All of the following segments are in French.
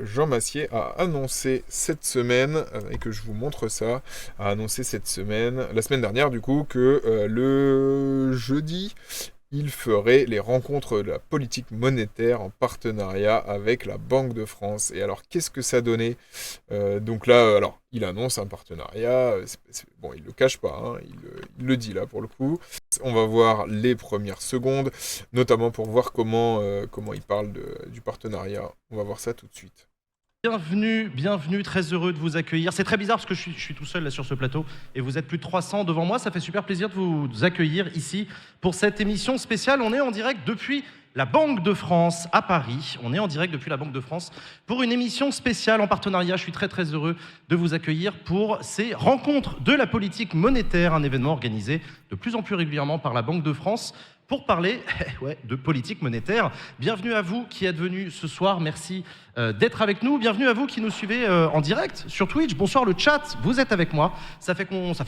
Jean Massier a annoncé cette semaine, et que je vous montre ça, a annoncé cette semaine, la semaine dernière du coup, que le jeudi, il ferait les rencontres de la politique monétaire en partenariat avec la Banque de France. Et alors, qu'est-ce que ça donnait? Donc là, alors, il annonce un partenariat, bon, il le cache pas, hein, il le dit là pour le coup. On va voir les premières secondes, notamment pour voir comment il parle du partenariat. On va voir ça tout de suite. Bienvenue, bienvenue, très heureux de vous accueillir. C'est très bizarre parce que je suis tout seul là sur ce plateau et vous êtes plus de 300 devant moi. Ça fait super plaisir de vous accueillir ici pour cette émission spéciale. On est en direct depuis la Banque de France à Paris. On est en direct depuis la Banque de France pour une émission spéciale en partenariat. Je suis très très heureux de vous accueillir pour ces rencontres de la politique monétaire, un événement organisé de plus en plus régulièrement par la Banque de France pour parler de politique monétaire. Bienvenue à vous qui êtes venus ce soir, merci d'être avec nous. Bienvenue à vous qui nous suivez en direct sur Twitch. Bonsoir le chat, vous êtes avec moi. Ça fait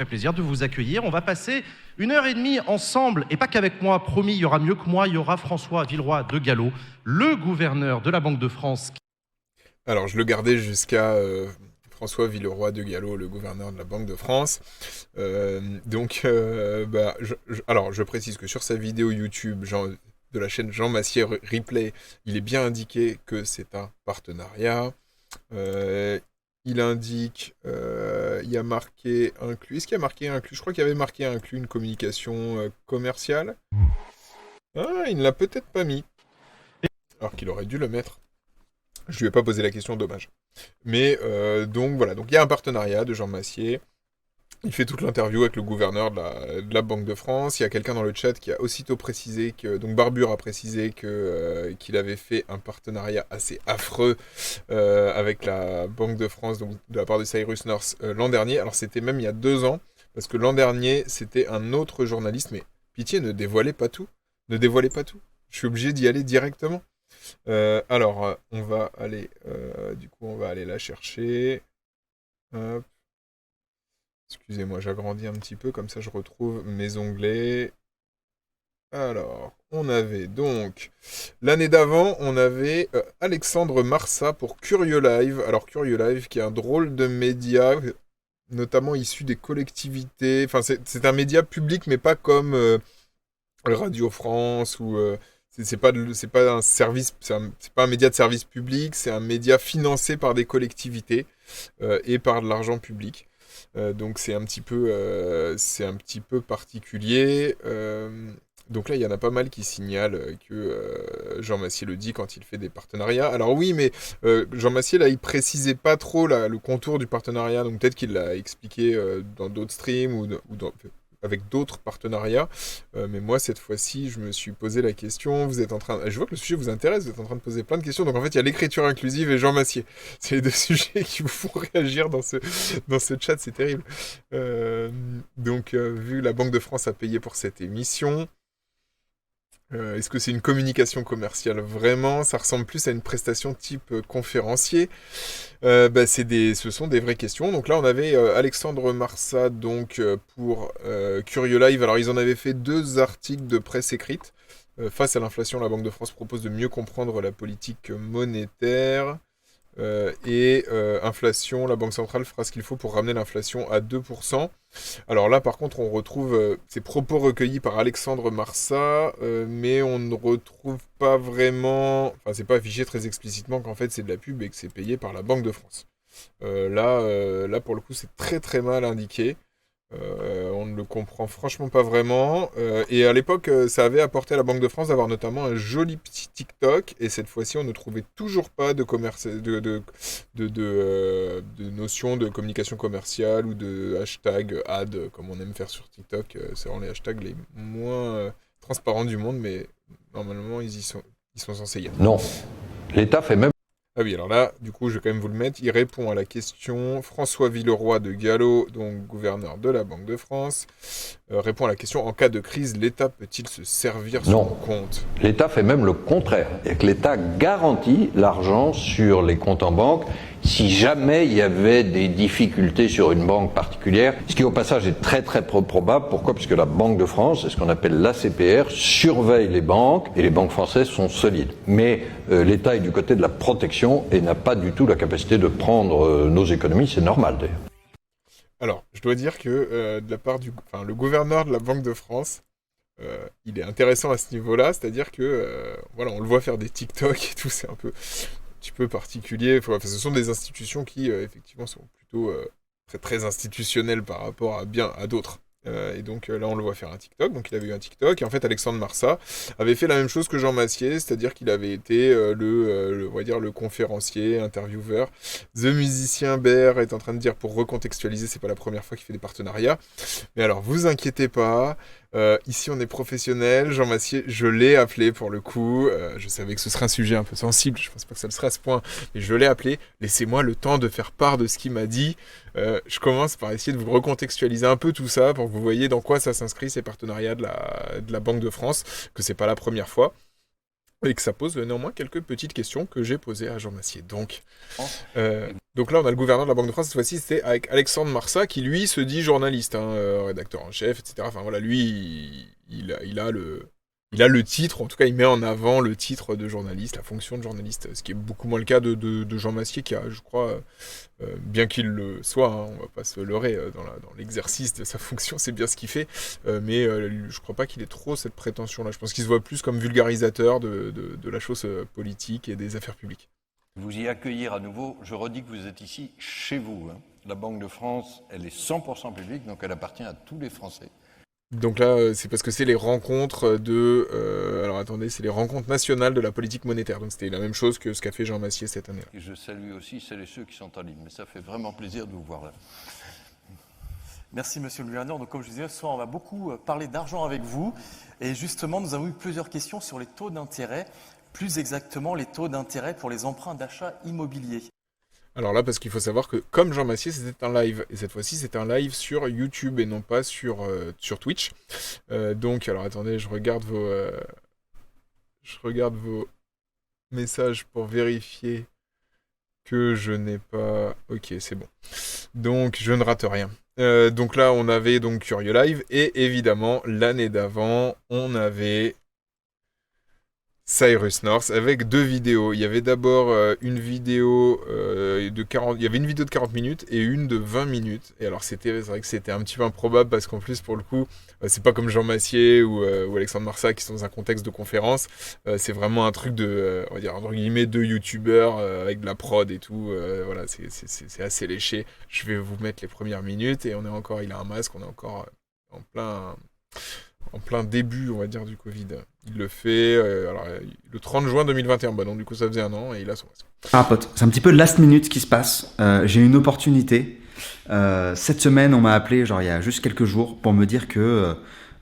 plaisir de vous accueillir. On va passer 1 heure et demie ensemble, et pas qu'avec moi, promis, il y aura mieux que moi, il y aura François Villeroy de Galhau, le gouverneur de la Banque de France. Alors, je le gardais jusqu'à François Villeroy de Galhau, le gouverneur de la Banque de France. Alors, je précise que sur sa vidéo YouTube, de la chaîne Jean Massier Replay, il est bien indiqué que c'est un partenariat. Il indique, il y a marqué inclus. Est-ce qu'il y a marqué inclus? Je crois qu'il y avait marqué inclus une communication commerciale. Ah, il ne l'a peut-être pas mis. Alors qu'il aurait dû le mettre. Je lui ai pas posé la question, dommage. Mais donc voilà, donc il y a un partenariat de Jean Massier. Il fait toute l'interview avec le gouverneur de la Banque de France. Il y a quelqu'un dans le chat qui a aussitôt précisé que, donc Barbure a précisé qu'il avait fait un partenariat assez affreux avec la Banque de France, donc de la part de Cyrus North l'an dernier. Alors c'était même il y a 2 ans, parce que l'an dernier c'était un autre journaliste, mais pitié, ne dévoilez pas tout. Ne dévoilez pas tout. Je suis obligé d'y aller directement. On va aller, on va aller la chercher. Hop. Excusez-moi, j'agrandis un petit peu, comme ça je retrouve mes onglets. Alors, on avait donc, l'année d'avant, on avait Alexandre Marsat pour Curieux Live. Alors, Curieux Live, qui est un drôle de média, notamment issu des collectivités. Enfin, c'est un média public, mais pas comme Radio France ou... c'est pas un service, c'est pas un média de service public, c'est un média financé par des collectivités et par de l'argent public. Donc c'est un petit peu particulier. Donc là, il y en a pas mal qui signalent que Jean Massier le dit quand il fait des partenariats. Alors oui, mais Jean Massier, là, il précisait pas trop le contour du partenariat. Donc peut-être qu'il l'a expliqué dans d'autres streams ou avec d'autres partenariats. Mais moi, cette fois-ci, je me suis posé la question. Je vois que le sujet vous intéresse, vous êtes en train de poser plein de questions. Donc en fait, il y a l'écriture inclusive et Jean Massier. C'est les 2 sujets qui vous font réagir dans ce chat, c'est terrible. Vu la Banque de France a payé pour cette émission, est-ce que c'est une communication commerciale? Vraiment, ça ressemble plus à une prestation type conférencier. Ce sont des vraies questions. Donc là, on avait Alexandre Marsat pour Curieux Live. Alors, ils en avaient fait 2 articles de presse écrite. Face à l'inflation, la Banque de France propose de mieux comprendre la politique monétaire. Inflation, la Banque centrale fera ce qu'il faut pour ramener l'inflation à 2%. Alors là, par contre, on retrouve ces propos recueillis par Alexandre Marsat, mais on ne retrouve pas vraiment... Enfin, c'est pas affiché très explicitement qu'en fait, c'est de la pub et que c'est payé par la Banque de France. Là, pour le coup, c'est très très mal indiqué. On ne le comprend franchement pas vraiment. Et à l'époque, ça avait apporté à la Banque de France d'avoir notamment un joli petit TikTok. Et cette fois-ci, on ne trouvait toujours pas de notion de communication commerciale ou de hashtag ad, comme on aime faire sur TikTok. C'est vraiment les hashtags les moins transparents du monde, mais normalement, ils sont censés y être. Non. L'État fait même... Ah oui, alors là, du coup, je vais quand même vous le mettre. Il répond à la question. François Villeroy de Galhau, donc gouverneur de la Banque de France, répond à la question. En cas de crise, l'État peut-il se servir son compte? L'État fait même le contraire. C'est-à-dire que l'État garantit l'argent sur les comptes en banque. si jamais il y avait des difficultés sur une banque particulière, ce qui au passage est très très probable. Pourquoi ? Parce que la Banque de France, c'est ce qu'on appelle l'ACPR, surveille les banques et les banques françaises sont solides. Mais l'État est du côté de la protection et n'a pas du tout la capacité de prendre nos économies, c'est normal d'ailleurs. Alors, je dois dire que de la part le gouverneur de la Banque de France, il est intéressant à ce niveau-là, c'est-à-dire que voilà, on le voit faire des TikTok et tout, c'est un petit peu particulier. Ce sont des institutions qui effectivement sont plutôt très très institutionnelles par rapport à d'autres. Et donc là, on le voit faire un TikTok. Donc il avait eu un TikTok. Et en fait, Alexandre Marsat avait fait la même chose que Jean Massier, c'est-à-dire qu'il avait été on va dire le conférencier, intervieweur. The musicien Bear est en train de dire, pour recontextualiser, c'est pas la première fois qu'il fait des partenariats. Mais alors, vous inquiétez pas. Ici, on est professionnel. Jean Massier, je l'ai appelé pour le coup. Je savais que ce serait un sujet un peu sensible. Je pense pas que ça le serait à ce point. Mais je l'ai appelé. Laissez-moi le temps de faire part de ce qu'il m'a dit. Je commence par essayer de vous recontextualiser un peu tout ça pour que vous voyez dans quoi ça s'inscrit, ces partenariats de la Banque de France, que c'est pas la première fois. Et que ça pose néanmoins quelques petites questions que j'ai posées à Jean Massier. Donc là, on a le gouverneur de la Banque de France. Cette fois-ci, c'était avec Alexandre Marsat, qui lui se dit journaliste, rédacteur en chef, etc. Enfin voilà, lui, il a le titre, en tout cas, il met en avant le titre de journaliste, la fonction de journaliste, ce qui est beaucoup moins le cas de Jean Massier, qui a, je crois, bien qu'il le soit, on va pas se leurrer dans l'exercice de sa fonction, c'est bien ce qu'il fait, mais je crois pas qu'il ait trop cette prétention-là. Je pense qu'il se voit plus comme vulgarisateur de la chose politique et des affaires publiques. Vous y accueillir à nouveau, je redis que vous êtes ici chez vous. La Banque de France, elle est 100% publique, donc elle appartient à tous les Français. Donc là, c'est parce que c'est les rencontres c'est les rencontres nationales de la politique monétaire. Donc c'était la même chose que ce qu'a fait Jean Massier cette année-là. Et je salue aussi celles et ceux qui sont en ligne, mais ça fait vraiment plaisir de vous voir là. Merci Monsieur le Gouverneur. Donc comme je disais, ce soir on va beaucoup parler d'argent avec vous. Et justement, nous avons eu plusieurs questions sur les taux d'intérêt, plus exactement les taux d'intérêt pour les emprunts d'achat immobilier. Alors là, parce qu'il faut savoir que comme Jean Massier, c'était un live. Et cette fois-ci, c'est un live sur YouTube et non pas sur Twitch. Donc, alors attendez, je regarde vos messages pour vérifier que je n'ai pas... Ok, c'est bon. Donc, je ne rate rien. Donc là, on avait donc Curieux Live. Et évidemment, l'année d'avant, on avait... Cyrus North avec 2 vidéos. Il y avait d'abord une vidéo de 40... Il y avait une vidéo de 40 minutes et une de 20 minutes. Et alors c'est vrai que c'était un petit peu improbable parce qu'en plus pour le coup, c'est pas comme Jean Massier ou Alexandre Marsat qui sont dans un contexte de conférence. C'est vraiment un truc on va dire entre guillemets de youtubeurs avec de la prod et tout. Voilà, c'est assez léché. Je vais vous mettre les premières minutes et il a un masque, on est encore en plein début, on va dire, du Covid. Il le fait le 30 juin 2021. Bah non, du coup, ça faisait un an et il a son masque. Ah, pote, c'est un petit peu last minute ce qui se passe. J'ai une opportunité. Cette semaine, on m'a appelé, il y a juste quelques jours, pour me dire que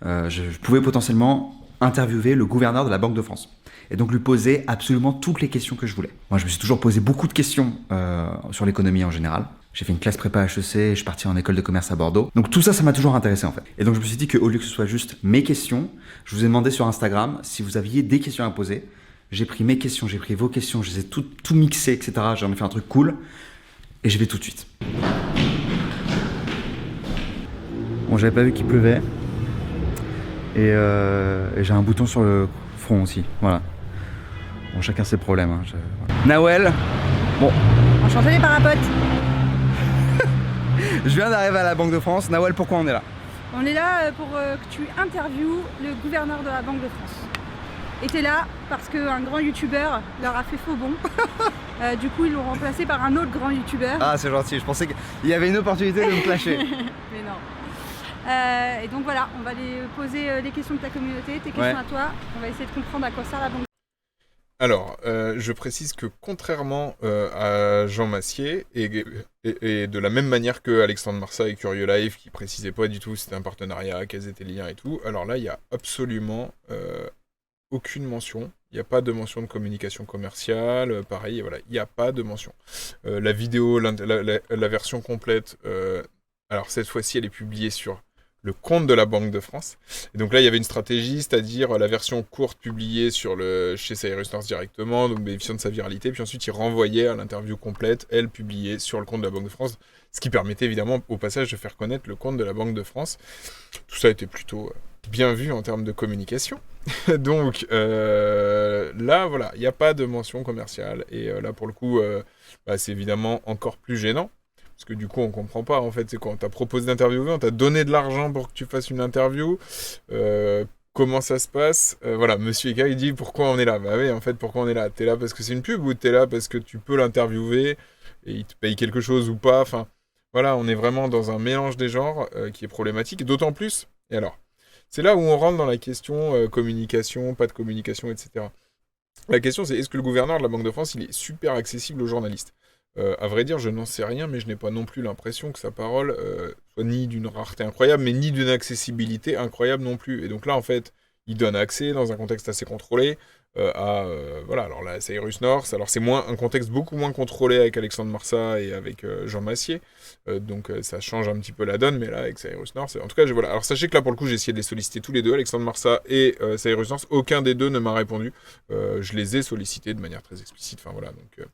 je pouvais potentiellement interviewer le gouverneur de la Banque de France. Et donc lui poser absolument toutes les questions que je voulais. Moi, je me suis toujours posé beaucoup de questions sur l'économie en général. J'ai fait une classe prépa HEC, je suis parti en école de commerce à Bordeaux. Donc tout ça, ça m'a toujours intéressé en fait. Et donc je me suis dit qu'au lieu que ce soit juste mes questions, je vous ai demandé sur Instagram si vous aviez des questions à poser. J'ai pris mes questions, j'ai pris vos questions, je les ai tout mixé, etc. J'en ai fait un truc cool. Et je vais tout de suite. Bon, j'avais pas vu qu'il pleuvait. Et j'ai un bouton sur le front aussi. Voilà. Bon, chacun ses problèmes. Voilà. Nawel. Bon. Enchanté les parapotes. Je viens d'arriver à la Banque de France. Nawel, pourquoi on est là? On est là pour que tu interviewes le gouverneur de la Banque de France. Et t'es là parce qu'un grand youtubeur leur a fait faux bon. Du coup, ils l'ont remplacé par un autre grand youtubeur. Ah, c'est gentil. Je pensais qu'il y avait une opportunité de me clasher. Mais non. Et donc voilà, on va les poser les questions de ta communauté, tes questions à toi. On va essayer de comprendre à quoi sert la Banque. Alors, je précise que contrairement à Jean Massier, et de la même manière que Alexandre Marsat et Curieux Live, qui précisaient pas du tout si c'était un partenariat, quels étaient les liens et tout, alors là, il n'y a absolument aucune mention. Il n'y a pas de mention de communication commerciale, pareil, voilà, il n'y a pas de mention. La vidéo, la version complète, alors cette fois-ci, elle est publiée sur le compte de la Banque de France. Et donc là, il y avait une stratégie, c'est-à-dire la version courte publiée chez Cyrus North directement, donc bénéficiant de sa viralité, puis ensuite il renvoyait à l'interview complète, elle publiée sur le compte de la Banque de France, ce qui permettait évidemment au passage de faire connaître le compte de la Banque de France. Tout ça était plutôt bien vu en termes de communication. Donc là, voilà, il n'y a pas de mention commerciale, et là pour le coup, c'est évidemment encore plus gênant. Parce que du coup, on comprend pas, en fait, c'est quoi? On t'a proposé d'interviewer, on t'a donné de l'argent pour que tu fasses une interview. Comment ça se passe? Voilà, Monsieur Eka, il dit pourquoi on est là? Bah oui, en fait, pourquoi on est là? T'es là parce que c'est une pub ou t'es là parce que tu peux l'interviewer et il te paye quelque chose ou pas? Enfin, voilà, on est vraiment dans un mélange des genres qui est problématique. D'autant plus, et alors, c'est là où on rentre dans la question communication, pas de communication, etc. La question, c'est est-ce que le gouverneur de la Banque de France, il est super accessible aux journalistes? À vrai dire, je n'en sais rien, mais je n'ai pas non plus l'impression que sa parole soit ni d'une rareté incroyable, mais ni d'une accessibilité incroyable non plus. Et donc là, en fait, il donne accès dans un contexte assez contrôlé voilà, alors là, Cyrus North, alors c'est un contexte beaucoup moins contrôlé avec Alexandre Marsat et avec Jean Massier, donc ça change un petit peu la donne, mais là, avec Cyrus North, en tout cas, voilà. Alors sachez que là, pour le coup, j'ai essayé de les solliciter tous les deux, Alexandre Marsat et Cyrus North, aucun des deux ne m'a répondu, je les ai sollicités de manière très explicite, enfin voilà, donc...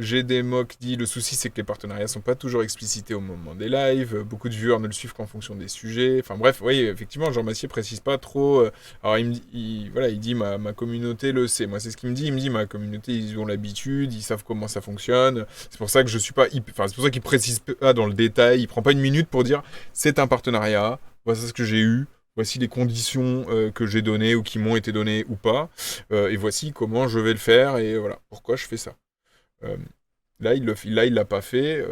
J'ai des mocs dit le souci c'est que les partenariats sont pas toujours explicités au moment des lives, beaucoup de viewers ne le suivent qu'en fonction des sujets, enfin bref, oui effectivement Jean Massier précise pas trop, alors il dit ma communauté le sait, moi c'est ce qu'il me dit, il me dit ma communauté ils ont l'habitude, ils savent comment ça fonctionne, c'est pour ça que je suis pas, enfin c'est pour ça qu'il précise pas dans le détail, il prend pas une minute pour dire c'est un partenariat, voici ce que j'ai eu, voici les conditions que j'ai données ou qui m'ont été données ou pas, et voici comment je vais le faire, et voilà, pourquoi je fais ça. Là, il l'a pas fait.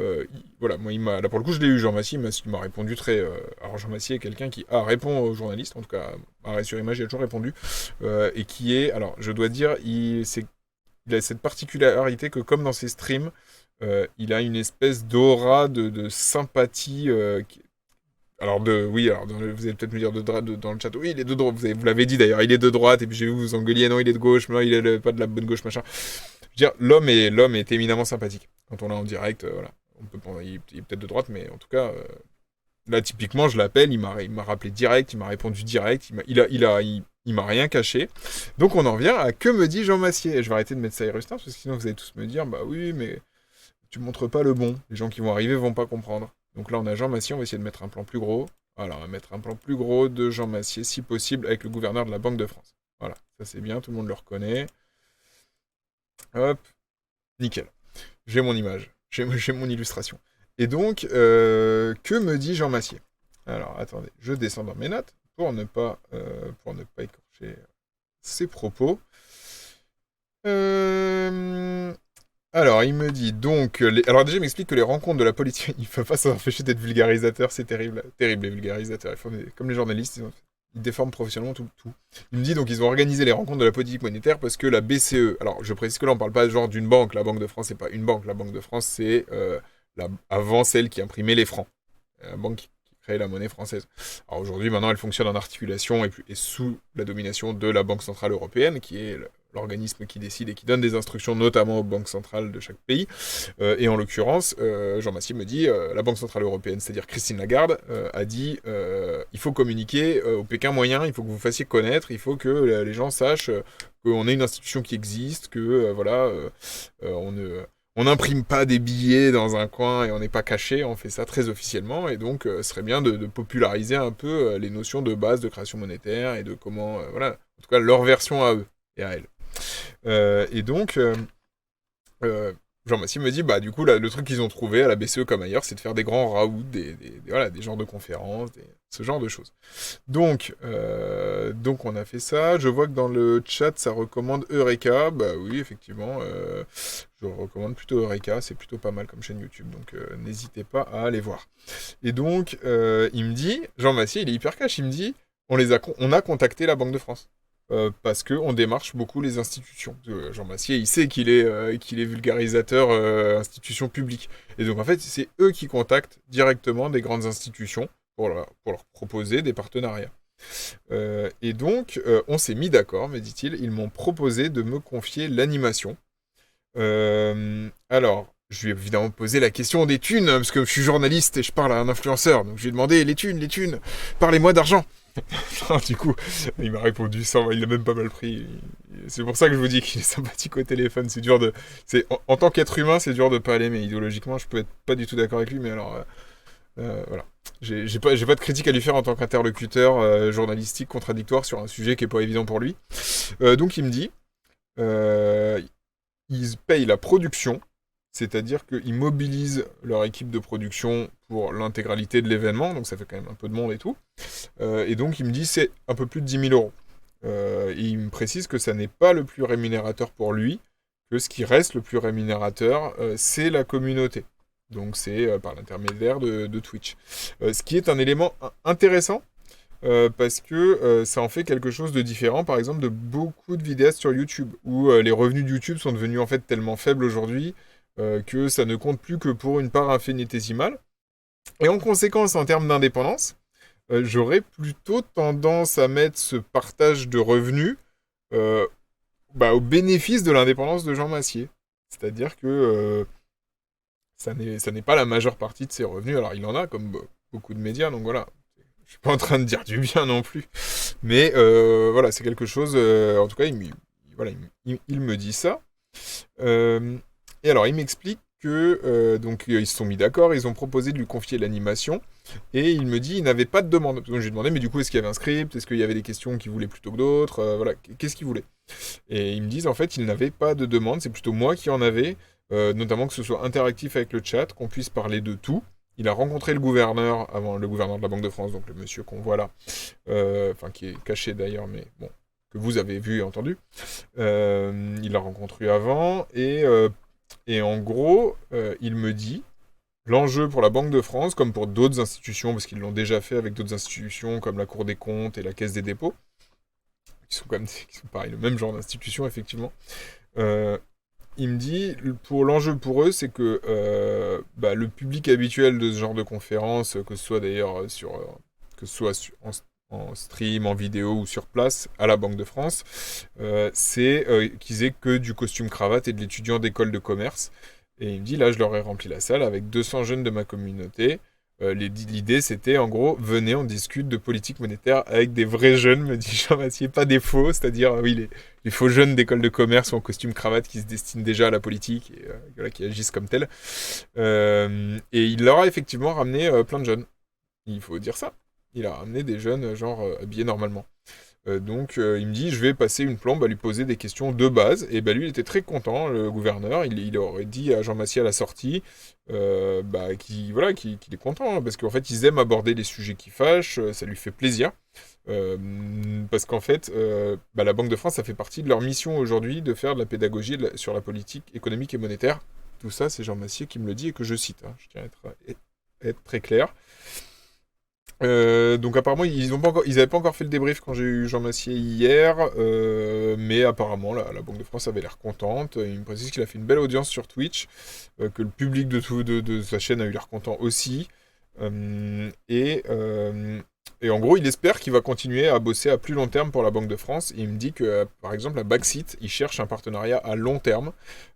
Voilà, moi, là, pour le coup, je l'ai eu, Jean Massier, il m'a répondu très... alors, Jean Massier est quelqu'un qui répond aux journalistes, en tout cas, Arrêt sur Image, il a toujours répondu, et qui est... Alors, je dois dire, il a cette particularité que, comme dans ses streams, il a une espèce d'aura de sympathie... Alors, oui, alors vous allez peut-être me dire dans le chat, oui, il est de droite, vous l'avez dit d'ailleurs, il est de droite, et puis j'ai vu vous engueuliez, non, il est de gauche, non, il est pas de la bonne gauche, machin. Je veux dire, l'homme est éminemment sympathique. Quand on l'a en direct, voilà. Il est peut-être de droite, mais en tout cas, là, typiquement, je l'appelle, il m'a rappelé direct, il m'a répondu direct, il m'a rien caché. Donc, on en revient à que me dit Jean Massier. Et je vais arrêter de mettre Cyrus North, parce que sinon, vous allez tous me dire, bah oui, mais tu montres pas le bon. Les gens qui vont arriver vont pas comprendre. Donc là, on a Jean Massier, on va essayer de mettre un plan plus gros. Voilà, on va mettre un plan plus gros de Jean Massier, si possible, avec le gouverneur de la Banque de France. Voilà, ça c'est bien, tout le monde le reconnaît. Hop, nickel. J'ai mon image, j'ai mon illustration. Et donc, que me dit Jean Massier? Alors, attendez, je descends dans mes notes pour ne pas écorcher ses propos. Alors, il me dit donc... Alors déjà, il m'explique que les rencontres de la politique... Il ne faut pas s'empêcher d'être vulgarisateur, c'est terrible. Terrible, les vulgarisateurs. Comme les journalistes, ils déforment professionnellement tout. Il me dit donc ils ont organisé les rencontres de la politique monétaire parce que la BCE... Alors, je précise que là, on ne parle pas genre d'une banque. La Banque de France, c'est pas une banque. La Banque de France, c'est avant celle qui imprimait les francs. La banque qui créait la monnaie française. Alors aujourd'hui, maintenant, elle fonctionne en articulation et sous la domination de la Banque Centrale Européenne, qui est... l'organisme qui décide et qui donne des instructions notamment aux banques centrales de chaque pays. Et en l'occurrence, Jean Massier me dit, la Banque Centrale Européenne, c'est-à-dire Christine Lagarde, a dit il faut communiquer au Pékin moyen, il faut que vous fassiez connaître, il faut que les gens sachent qu'on est une institution qui existe, que on n'imprime pas des billets dans un coin et on n'est pas caché, on fait ça très officiellement, et donc ce serait bien de populariser un peu les notions de base de création monétaire et de comment, voilà, en tout cas leur version à eux et à elles. Et donc, Jean Massier me dit, bah du coup, le truc qu'ils ont trouvé à la BCE comme ailleurs, c'est de faire des grands raouts, des genres de conférences, ce genre de choses. Donc, on a fait ça. Je vois que dans le chat, ça recommande Eureka. Bah oui, effectivement, je recommande plutôt Eureka. C'est plutôt pas mal comme chaîne YouTube, donc n'hésitez pas à aller voir. Et donc, il me dit, Jean Massier, il est hyper cash, il me dit, on a contacté la Banque de France. Parce qu'on démarche beaucoup les institutions. Jean Massier, il sait qu'il est vulgarisateur institutions publiques. Et donc, en fait, c'est eux qui contactent directement des grandes institutions pour leur proposer des partenariats. Et donc, on s'est mis d'accord, me dit-il. Ils m'ont proposé de me confier l'animation. Alors, je lui ai évidemment posé la question des thunes, parce que je suis journaliste et je parle à un influenceur. Donc je lui ai demandé les thunes, parlez-moi d'argent. Non, du coup, il m'a répondu sans, il a même pas mal pris. C'est pour ça que je vous dis qu'il est sympathique au téléphone. C'est dur de, en tant qu'être humain, c'est dur de pas l'aimer. Idéologiquement, je peux être pas du tout d'accord avec lui, mais alors, voilà. J'ai pas de critique à lui faire en tant qu'interlocuteur journalistique contradictoire sur un sujet qui est pas évident pour lui. Donc il me dit, ils payent la production. C'est-à-dire qu'ils mobilisent leur équipe de production pour l'intégralité de l'événement, donc ça fait quand même un peu de monde et tout. Et donc il me dit c'est un peu plus de 10 000 euros. Et il me précise que ça n'est pas le plus rémunérateur pour lui, que ce qui reste le plus rémunérateur, c'est la communauté. Donc c'est par l'intermédiaire de Twitch. Ce qui est un élément intéressant, parce que ça en fait quelque chose de différent, par exemple, de beaucoup de vidéastes sur YouTube, où les revenus de YouTube sont devenus en fait tellement faibles aujourd'hui, que ça ne compte plus que pour une part infinitésimale. Et en conséquence, en termes d'indépendance, j'aurais plutôt tendance à mettre ce partage de revenus au bénéfice de l'indépendance de Jean Massier. C'est-à-dire que ça n'est pas la majeure partie de ses revenus. Alors il en a, comme beaucoup de médias, donc voilà. Je suis pas en train de dire du bien non plus. Mais voilà, c'est quelque chose... en tout cas, il me dit ça. Et alors, il m'explique que donc ils se sont mis d'accord, ils ont proposé de lui confier l'animation, et il me dit il n'avait pas de demande. Donc je lui ai demandé mais du coup est-ce qu'il y avait un script, est-ce qu'il y avait des questions qu'il voulait plutôt que d'autres, voilà, qu'est-ce qu'il voulait. Et ils me disent en fait il n'avait pas de demande, c'est plutôt moi qui en avais, notamment que ce soit interactif avec le chat, qu'on puisse parler de tout. Il a rencontré le gouverneur avant, le gouverneur de la Banque de France, donc le monsieur qu'on voit là, enfin qui est caché d'ailleurs, mais bon, que vous avez vu et entendu. Il l'a rencontré avant, et en gros, il me dit, l'enjeu pour la Banque de France, comme pour d'autres institutions, parce qu'ils l'ont déjà fait avec d'autres institutions comme la Cour des comptes et la Caisse des dépôts, qui sont pareil, le même genre d'institution, effectivement. Il me dit, l'enjeu pour eux, c'est que le public habituel de ce genre de conférence, que ce soit d'ailleurs en stream, en vidéo ou sur place à la Banque de France, c'est qu'ils aient que du costume cravate et de l'étudiant d'école de commerce. Et il me dit, là, je leur ai rempli la salle avec 200 jeunes de ma communauté. L'idée, c'était, en gros, venez, on discute de politique monétaire avec des vrais jeunes, me dit Jean Massier, pas des faux, c'est-à-dire, oui, les faux jeunes d'école de commerce ou en costume cravate qui se destinent déjà à la politique et voilà, qui agissent comme tels. Et il leur a effectivement ramené plein de jeunes. Il faut dire ça. Il a ramené des jeunes, genre, habillés normalement. Donc, il me dit, je vais passer une plombe à lui poser des questions de base. Et lui, il était très content, le gouverneur. Il aurait dit à Jean Massier à la sortie qu'il est content, hein, parce qu'en fait, ils aiment aborder les sujets qui fâchent, ça lui fait plaisir. Parce qu'en fait, la Banque de France, ça fait partie de leur mission aujourd'hui de faire de la pédagogie sur la politique économique et monétaire. Tout ça, c'est Jean Massier qui me le dit et que je cite. Hein. Je tiens à être très clair. Donc apparemment ils avaient pas encore fait le débrief quand j'ai eu Jean Massier hier, mais apparemment la Banque de France avait l'air contente. Il me précise qu'il a fait une belle audience sur Twitch, que le public de sa chaîne a eu l'air content aussi, et en gros il espère qu'il va continuer à bosser à plus long terme pour la Banque de France. Et il me dit que par exemple à Baxit il cherche un partenariat à long terme,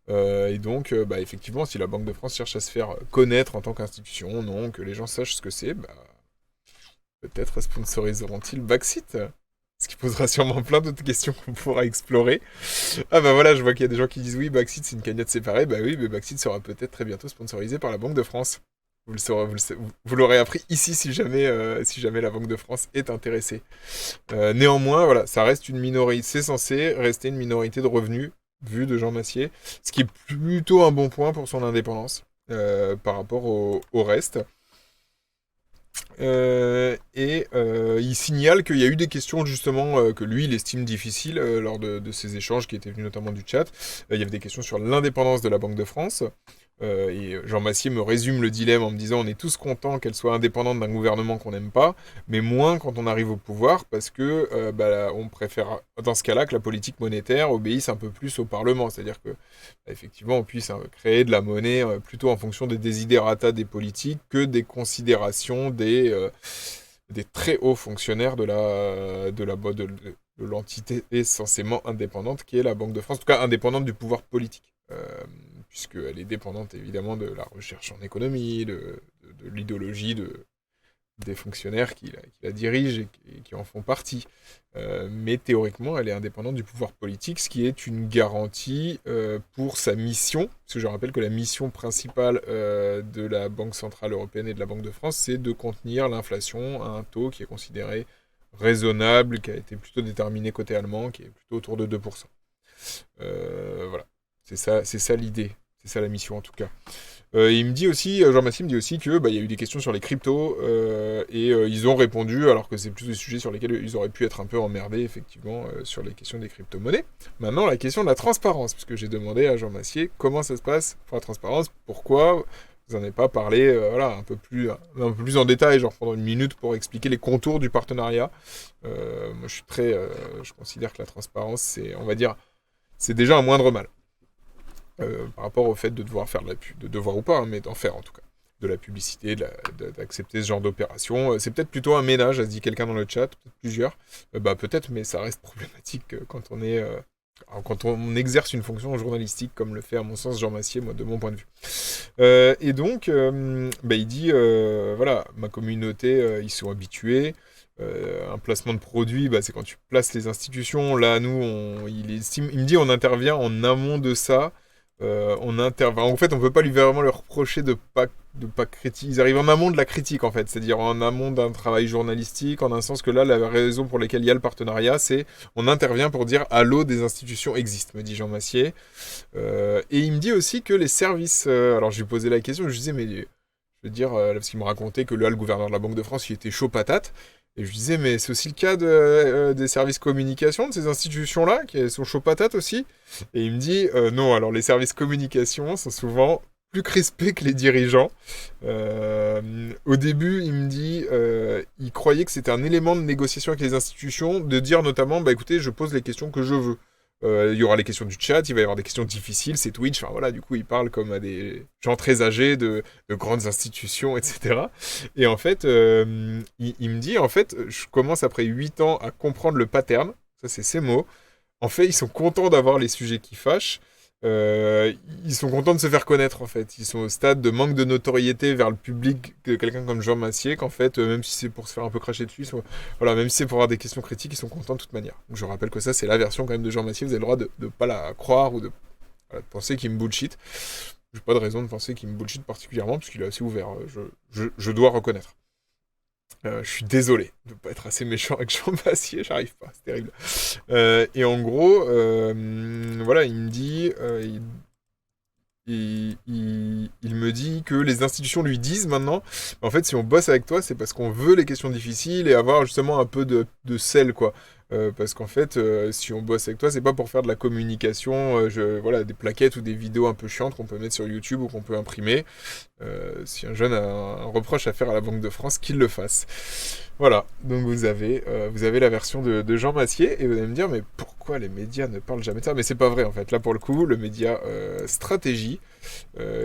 et donc effectivement si la Banque de France cherche à se faire connaître en tant qu'institution, non, que les gens sachent ce que c'est, peut-être sponsoriseront-ils Baxit? Ce qui posera sûrement plein d'autres questions qu'on pourra explorer. Ah voilà, je vois qu'il y a des gens qui disent oui, Baxit c'est une cagnotte séparée. Bah oui, mais Baxit sera peut-être très bientôt sponsorisé par la Banque de France. Vous l'aurez appris ici si jamais la Banque de France est intéressée. Néanmoins, voilà, ça reste une minorité. C'est censé rester une minorité de revenus vue de Jean Massier, ce qui est plutôt un bon point pour son indépendance par rapport au reste. Il signale qu'il y a eu des questions justement que lui il estime difficiles lors de ces échanges qui étaient venus notamment du chat. Il y avait des questions sur l'indépendance de la Banque de France, et Jean Massier me résume le dilemme en me disant on est tous contents qu'elle soit indépendante d'un gouvernement qu'on n'aime pas, mais moins quand on arrive au pouvoir parce que on préfère dans ce cas-là que la politique monétaire obéisse un peu plus au Parlement, c'est-à-dire que effectivement on puisse créer de la monnaie plutôt en fonction des desiderata des politiques que des considérations des très hauts fonctionnaires de l'entité censément indépendante qui est la Banque de France, en tout cas indépendante du pouvoir politique. puisqu'elle est dépendante évidemment de la recherche en économie, de l'idéologie des fonctionnaires qui la dirigent et qui en font partie. Mais théoriquement, elle est indépendante du pouvoir politique, ce qui est une garantie pour sa mission, parce que je rappelle que la mission principale de la Banque Centrale Européenne et de la Banque de France, c'est de contenir l'inflation à un taux qui est considéré raisonnable, qui a été plutôt déterminé côté allemand, qui est plutôt autour de 2%. Voilà, c'est ça l'idée, c'est ça la mission en tout cas. Il me dit aussi, Jean Massier me dit aussi que il y a eu des questions sur les cryptos et ils ont répondu alors que c'est plus des sujets sur lesquels ils auraient pu être un peu emmerdés effectivement sur les questions des crypto-monnaies. Maintenant la question de la transparence, puisque j'ai demandé à Jean Massier comment ça se passe pour la transparence, pourquoi vous n'en avez pas parlé un peu plus en détail, genre pendant une minute pour expliquer les contours du partenariat. Moi je considère que la transparence c'est, on va dire, c'est déjà un moindre mal. Par rapport au fait de devoir faire de la pub, de devoir ou pas, hein, mais d'en faire en tout cas, de la publicité, d'accepter ce genre d'opération. C'est peut-être plutôt un ménage, a dit quelqu'un dans le chat, peut-être plusieurs. Peut-être, mais ça reste problématique quand on exerce une fonction journalistique, comme le fait à mon sens Jean Massier, moi, de mon point de vue. Et donc, il dit, voilà, ma communauté, ils sont habitués. Un placement de produit, c'est quand tu places les institutions. Là, nous, il me dit, on intervient en amont de ça. En fait, on peut pas vraiment leur reprocher de pas critiquer. Ils arrivent en amont de la critique, en fait, c'est-à-dire en amont d'un travail journalistique, en un sens que là, la raison pour laquelle il y a le partenariat, c'est on intervient pour dire allô, des institutions existent, me dit Jean Massier. Et il me dit aussi que les services. Alors, je lui posais la question, je lui disais, mais je veux dire, parce qu'il me racontait que là, le gouverneur de la Banque de France, il était chaud patate. Et je lui disais, mais c'est aussi le cas des services communication de ces institutions-là, qui sont chaud patate aussi. Et il me dit, non, alors les services communication sont souvent plus crispés que les dirigeants. Au début, il me dit, il croyait que c'était un élément de négociation avec les institutions, de dire notamment, écoutez, je pose les questions que je veux. Il y aura les questions du chat, il va y avoir des questions difficiles, c'est Twitch, enfin voilà, du coup il parle comme à des gens très âgés de grandes institutions, etc. Et en fait, il me dit, en fait, je commence après 8 ans à comprendre le pattern, ça c'est ses mots. En fait, ils sont contents d'avoir les sujets qui fâchent, ils sont contents de se faire connaître en fait. Ils sont au stade de manque de notoriété vers le public de quelqu'un comme Jean Massier, qu'en fait, même si c'est pour se faire un peu cracher dessus, voilà, même si c'est pour avoir des questions critiques, ils sont contents de toute manière. Donc je rappelle que ça, c'est la version quand même de Jean Massier. Vous avez le droit de pas la croire ou de penser qu'il me bullshit. J'ai pas de raison de penser qu'il me bullshit particulièrement, puisqu'il est assez ouvert. Je dois reconnaître. Je suis désolé de ne pas être assez méchant avec Jean Massier, j'arrive pas, c'est terrible. Et en gros, voilà, il me dit, il me dit que les institutions lui disent maintenant, en fait, si on bosse avec toi, c'est parce qu'on veut les questions difficiles et avoir justement un peu de sel, quoi. Parce qu'en fait, si on bosse avec toi, c'est pas pour faire de la communication, voilà, des plaquettes ou des vidéos un peu chiantes qu'on peut mettre sur YouTube ou qu'on peut imprimer. Si un jeune a un reproche à faire à la Banque de France, qu'il le fasse. Voilà, donc vous avez la version de Jean Massier, et vous allez me dire, mais pourquoi les médias ne parlent jamais de ça? Mais c'est pas vrai, en fait. Là, pour le coup, le média Stratégie,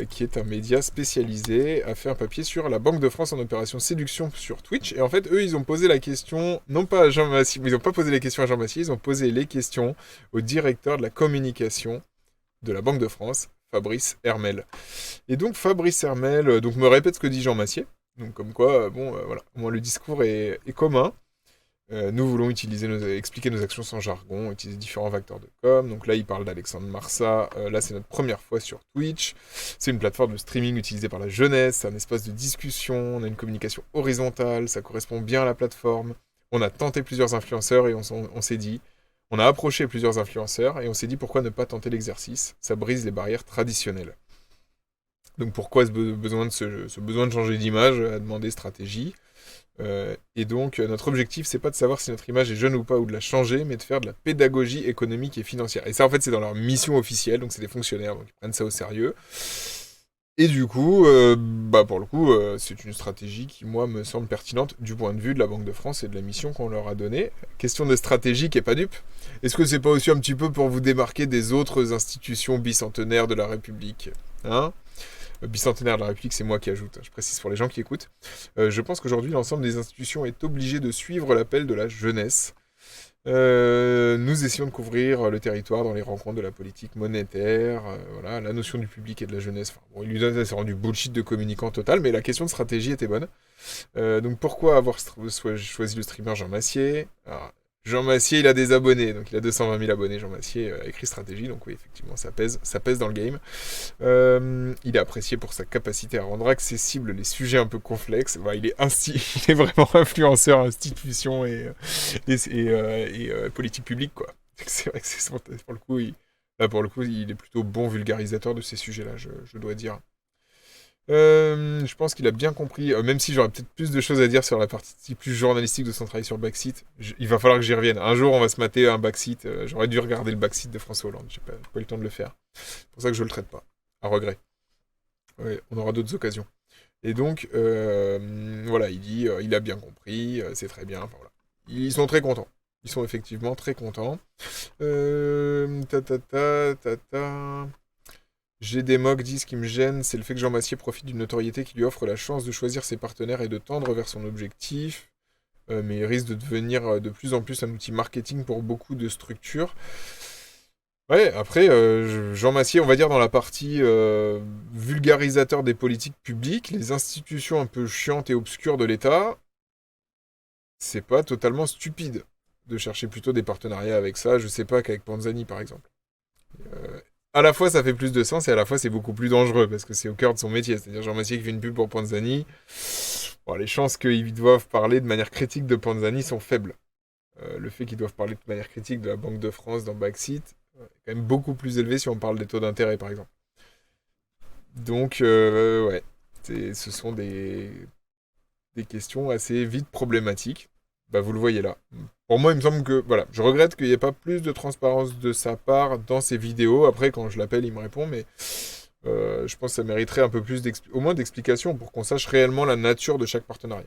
qui est un média spécialisé, a fait un papier sur la Banque de France en opération séduction sur Twitch. Et en fait, eux, ils ont posé la question, non pas à Jean Massier, ils n'ont pas posé les questions à Jean Massier, ils ont posé les questions au directeur de la communication de la Banque de France, Fabrice Hermel. Et donc, Fabrice Hermel me répète ce que dit Jean Massier. Donc, comme quoi, voilà, au moins le discours est commun. Nous voulons expliquer nos actions sans jargon, utiliser différents vecteurs de com. Donc là, il parle d'Alexandre Marsat. Là, c'est notre première fois sur Twitch. C'est une plateforme de streaming utilisée par la jeunesse. C'est un espace de discussion. On a une communication horizontale. Ça correspond bien à la plateforme. On a tenté plusieurs influenceurs et on s'est dit... On a approché plusieurs influenceurs et on s'est dit pourquoi ne pas tenter l'exercice. Ça brise les barrières traditionnelles. Donc pourquoi ce besoin de changer d'image, à demander stratégie. Et donc notre objectif, c'est pas de savoir si notre image est jeune ou pas ou de la changer, mais de faire de la pédagogie économique et financière. Et ça, en fait, c'est dans leur mission officielle, donc c'est des fonctionnaires, donc ils prennent ça au sérieux. Et du coup, pour le coup, c'est une stratégie qui, moi, me semble pertinente du point de vue de la Banque de France et de la mission qu'on leur a donnée. Question de stratégie qui est pas dupe. Est-ce que c'est pas aussi un petit peu pour vous démarquer des autres institutions bicentenaires de la République, hein ? Bicentenaire de la République, c'est moi qui ajoute, je précise pour les gens qui écoutent. Je pense qu'aujourd'hui, l'ensemble des institutions est obligé de suivre l'appel de la jeunesse. Nous essayons de couvrir le territoire dans les rencontres de la politique monétaire, voilà, la notion du public et de la jeunesse. Enfin, bon, il lui donne, c'est rendu bullshit de communicant total, mais la question de stratégie était bonne. Donc pourquoi avoir choisi le streamer Jean Massier? Alors, Jean Massier, il a des abonnés, donc il a 220 000 abonnés. Jean Massier a écrit stratégie, donc oui, effectivement, ça pèse dans le game. Il est apprécié pour sa capacité à rendre accessibles les sujets un peu complexes. Bah, il est vraiment influenceur, institution et politique publique, quoi. C'est vrai que pour le coup, il est plutôt bon vulgarisateur de ces sujets-là, je dois dire. Je pense qu'il a bien compris, même si j'aurais peut-être plus de choses à dire sur la partie plus journalistique de son travail sur Backseat. Il va falloir que j'y revienne. Un jour, on va se mater un Backseat. J'aurais dû regarder le Backseat de François Hollande. J'ai pas eu le temps de le faire. C'est pour ça que je le traite pas. À regret. Ouais, on aura d'autres occasions. Et donc, voilà, il dit, il a bien compris, c'est très bien. Enfin, voilà. Ils sont très contents. Ils sont effectivement très contents. J'ai des mocs disent ce qui me gêne, c'est le fait que Jean Massier profite d'une notoriété qui lui offre la chance de choisir ses partenaires et de tendre vers son objectif, mais il risque de devenir de plus en plus un outil marketing pour beaucoup de structures. Ouais, après, Jean Massier, on va dire dans la partie vulgarisateur des politiques publiques, les institutions un peu chiantes et obscures de l'État, c'est pas totalement stupide de chercher plutôt des partenariats avec ça, je sais pas qu'avec Panzani par exemple. À la fois ça fait plus de sens et à la fois c'est beaucoup plus dangereux parce que c'est au cœur de son métier. C'est-à-dire Jean Massier qui fait une pub pour Panzani, bon, les chances qu'ils doivent parler de manière critique de Panzani sont faibles. Le fait qu'ils doivent parler de manière critique de la Banque de France dans Backseat est quand même beaucoup plus élevé si on parle des taux d'intérêt par exemple. Donc ouais, ce sont des questions assez vite problématiques. Bah, vous le voyez là. Pour moi, il me semble que, voilà, je regrette qu'il n'y ait pas plus de transparence de sa part dans ses vidéos. Après, quand je l'appelle, il me répond, mais je pense que ça mériterait un peu plus, au moins d'explications pour qu'on sache réellement la nature de chaque partenariat.